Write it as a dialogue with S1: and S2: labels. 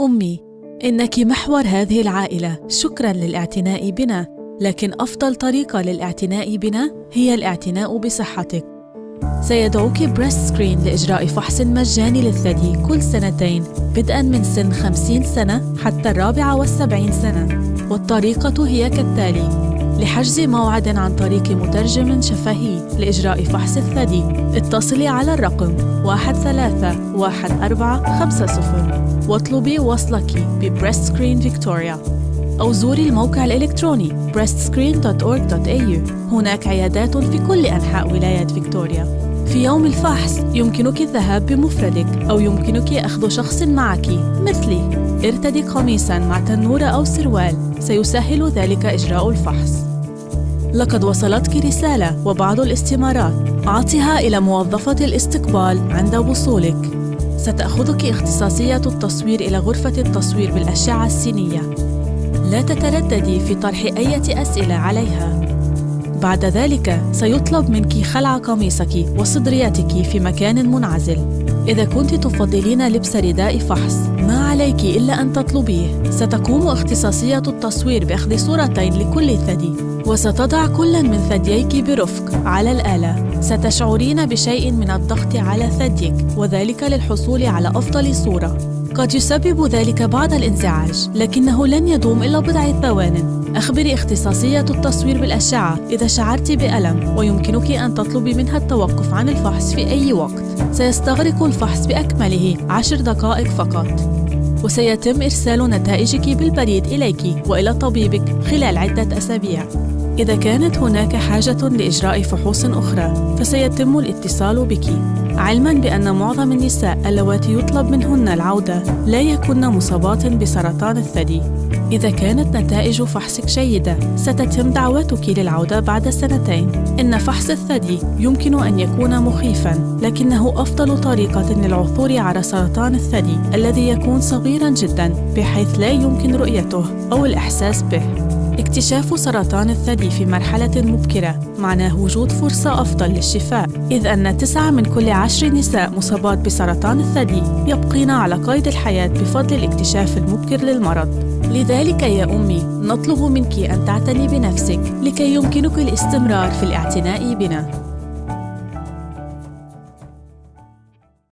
S1: أمي، إنك محور هذه العائلة، شكراً للاعتناء بنا، لكن أفضل طريقة للاعتناء بنا هي الاعتناء بصحتك. سيدعوك بريست سكرين لإجراء فحص مجاني للثدي كل سنتين بدءاً من سن 50 سنة حتى 74 سنة، والطريقة هي كالتالي: لحجز موعد عن طريق مترجم شفهي لإجراء فحص الثدي، اتصلي على الرقم 131450 واطلبي وصلك ببريست سكرين فيكتوريا، أو زوري الموقع الإلكتروني breastscreen.org.au. هناك عيادات في كل أنحاء ولاية فيكتوريا. في يوم الفحص يمكنك الذهاب بمفردك أو يمكنك أخذ شخص معك مثلي. ارتدي قميصاً مع تنورة أو سروال، سيسهل ذلك إجراء الفحص. لقد وصلتك رسالة وبعض الاستمارات، أعطها إلى موظفة الاستقبال عند وصولك. ستأخذك اختصاصية التصوير إلى غرفة التصوير بالأشعة السينية. لا تترددي في طرح أي أسئلة عليها. بعد ذلك سيطلب منك خلع قميصك وصدرياتك في مكان منعزل. إذا كنت تفضلين لبس رداء فحص، ما عليك إلا أن تطلبيه. ستقوم اختصاصية التصوير بأخذ صورتين لكل ثدي، وستضع كل من ثدييك برفق على الآلة. ستشعرين بشيء من الضغط على ثديك، وذلك للحصول على أفضل صورة. قد يسبب ذلك بعض الانزعاج، لكنه لن يدوم إلا بضع ثوان. أخبري اختصاصية التصوير بالأشعة إذا شعرت بألم، ويمكنك أن تطلبي منها التوقف عن الفحص في أي وقت. سيستغرق الفحص بأكمله 10 دقائق فقط، وسيتم إرسال نتائجك بالبريد إليك وإلى طبيبك خلال عدة أسابيع. إذا كانت هناك حاجة لإجراء فحوص أخرى، فسيتم الاتصال بك، علماً بأن معظم النساء اللواتي يطلب منهن العودة لا يكن مصابات بسرطان الثدي. إذا كانت نتائج فحصك جيدة، ستتم دعوتك للعودة بعد 2 سنين. إن فحص الثدي يمكن أن يكون مخيفاً، لكنه أفضل طريقة للعثور على سرطان الثدي الذي يكون صغيراً جداً بحيث لا يمكن رؤيته أو الإحساس به. اكتشاف سرطان الثدي في مرحلة مبكرة معناه وجود فرصة أفضل للشفاء، إذ أن 9 من كل 10 نساء مصابات بسرطان الثدي يبقين على قيد الحياة بفضل الاكتشاف المبكر للمرض. لذلك يا أمي، نطلب منك أن تعتني بنفسك لكي يمكنك الاستمرار في الاعتناء بنا.